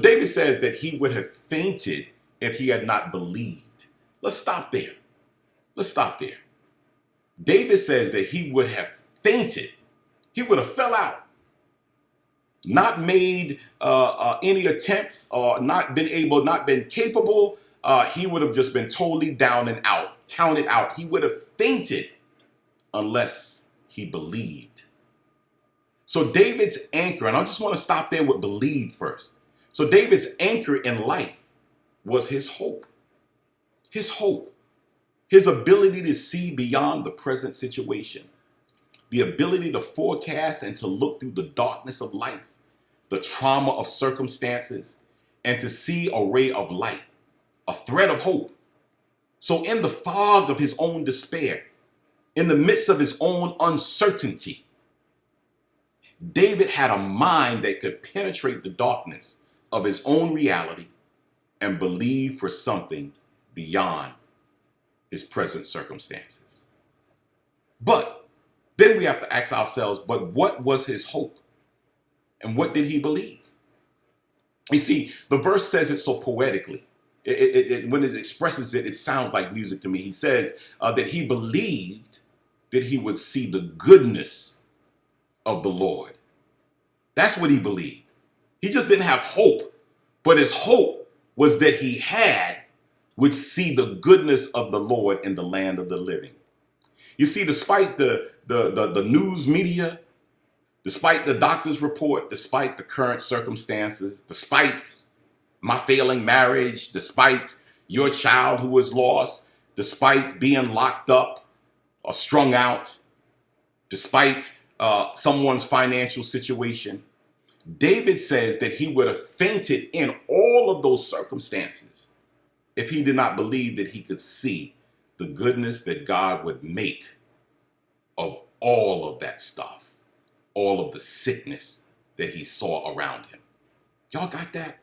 David says that he would have fainted if he had not believed. Let's stop there. Let's stop there. David says that he would have fainted. He would have fell out, not made any attempts, or not been capable. He would have just been totally down and out, counted out. He would have fainted unless he believed. So David's anchor, and I just want to stop there with believe first. So David's anchor in life was his hope. His hope. His ability to see beyond the present situation. The ability to forecast and to look through the darkness of life, the trauma of circumstances, and to see a ray of light, a thread of hope. So in the fog of his own despair, in the midst of his own uncertainty, David had a mind that could penetrate the darkness of his own reality and believe for something beyond his present circumstances. But then we have to ask ourselves, but what was his hope? And what did he believe? You see, the verse says it so poetically. When it expresses it, it sounds like music to me. He says that he believed that he would see the goodness of the Lord. That's what he believed. He just didn't have hope, but his hope was that he would see the goodness of the Lord in the land of the living. You see, despite the news media, despite the doctor's report, despite the current circumstances, despite my failing marriage, despite your child who was lost, despite being locked up or strung out, despite someone's financial situation, David says that he would have fainted in all of those circumstances if he did not believe that he could see the goodness that God would make of all of that stuff, all of the sickness that he saw around him. Y'all got that?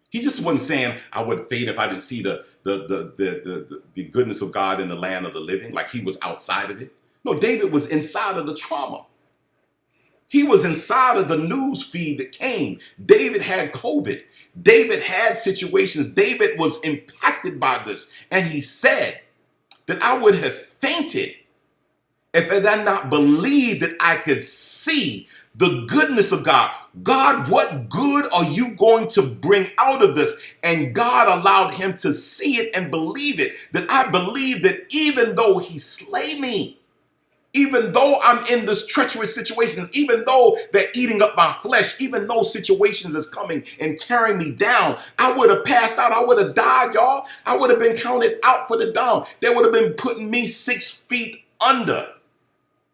He just wasn't saying I would faint if I didn't see the goodness of God in the land of the living, like he was outside of it. No, David was inside of the trauma. He was inside of the news feed that came. David had COVID. David had situations. David was impacted by this. And he said that I would have fainted if I had not believed that I could see the goodness of God. God, what good are you going to bring out of this? And God allowed him to see it and believe it. That I believe that even though he slay me, even though I'm in this treacherous situations, even though they're eating up my flesh, even though situations is coming and tearing me down, I would have passed out. I would have died, y'all. I would have been counted out for the down. They would have been putting me 6 feet under.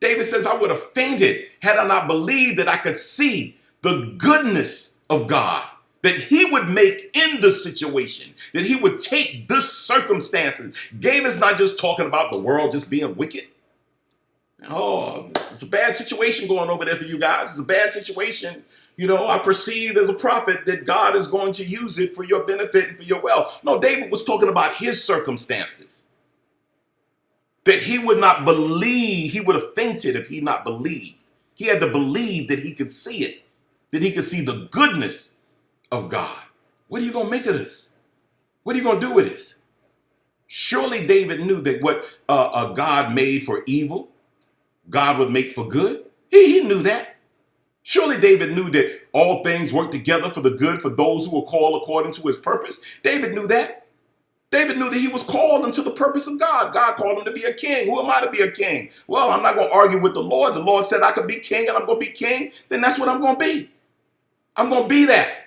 David says I would have fainted had I not believed that I could see the goodness of God, that he would make in the situation, that he would take this circumstances. David's not just talking about the world just being wicked. Oh, it's a bad situation going over there for you guys. It's a bad situation. You know, I perceive as a prophet that God is going to use it for your benefit and for your well. No, David was talking about his circumstances. That he would not believe, he would have fainted if he not believed. He had to believe that he could see it, that he could see the goodness of God. What are you going to make of this? What are you going to do with this? Surely David knew that what God made for evil, God would make for good. He knew that. Surely David knew that all things work together for the good for those who are called according to his purpose. David knew that. David knew that he was called into the purpose of God. God called him to be a king. Who am I to be a king? Well, I'm not going to argue with the Lord. The Lord said I could be king and I'm going to be king. Then that's what I'm going to be. I'm going to be that.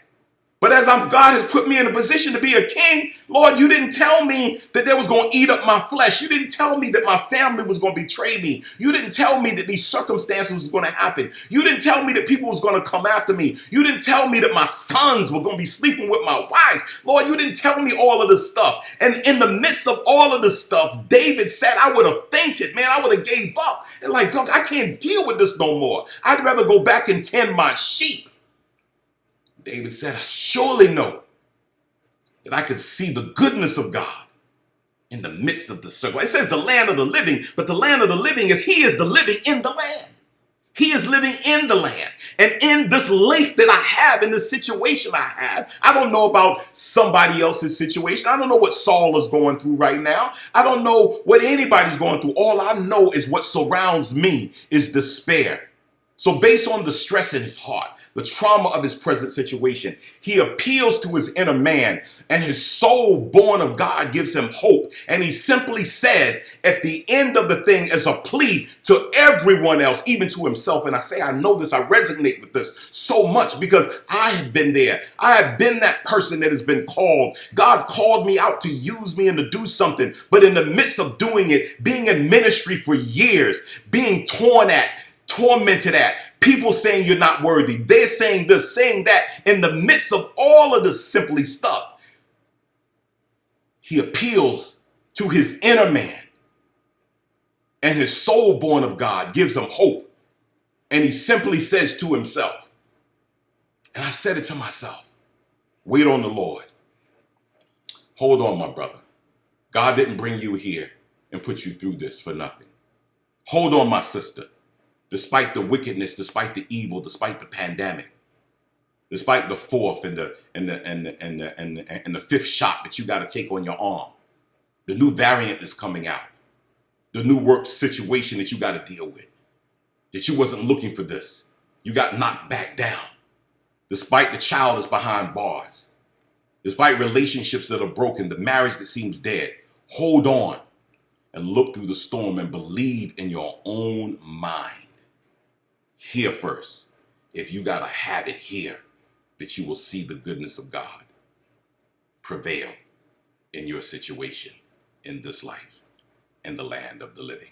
But as God has put me in a position to be a king, Lord, you didn't tell me that they was going to eat up my flesh. You didn't tell me that my family was going to betray me. You didn't tell me that these circumstances was going to happen. You didn't tell me that people was going to come after me. You didn't tell me that my sons were going to be sleeping with my wives. Lord, you didn't tell me all of this stuff. And in the midst of all of this stuff, David said, I would have fainted, man. I would have gave up. And like, God, I can't deal with this no more. I'd rather go back and tend my sheep. David said, I surely know that I could see the goodness of God in the midst of the circle. It says the land of the living, but the land of the living is he is the living in the land. He is living in the land. And in this life that I have, in the situation I have, I don't know about somebody else's situation. I don't know what Saul is going through right now. I don't know what anybody's going through. All I know is what surrounds me is despair. So based on the stress in his heart, the trauma of his present situation, he appeals to his inner man, and his soul born of God gives him hope. And he simply says at the end of the thing as a plea to everyone else, even to himself. And I say, I know this, I resonate with this so much because I have been there. I have been that person that has been called. God called me out to use me and to do something. But in the midst of doing it, being in ministry for years, being torn at, tormented at, people saying you're not worthy. They're saying this, saying that. In the midst of all of this simply stuff, he appeals to his inner man, and his soul born of God gives him hope. And he simply says to himself, and I said it to myself, wait on the Lord. Hold on, my brother. God didn't bring you here and put you through this for nothing. Hold on, my sister. Despite the wickedness, despite the evil, despite the pandemic, despite the fourth and the fifth shot that you got to take on your arm, the new variant that's coming out, the new work situation that you got to deal with, that you wasn't looking for this, you got knocked back down, despite the child that's behind bars, despite relationships that are broken, the marriage that seems dead, hold on and look through the storm and believe in your own mind. Here first, if you got to have it here, that you will see the goodness of God prevail in your situation, in this life, in the land of the living.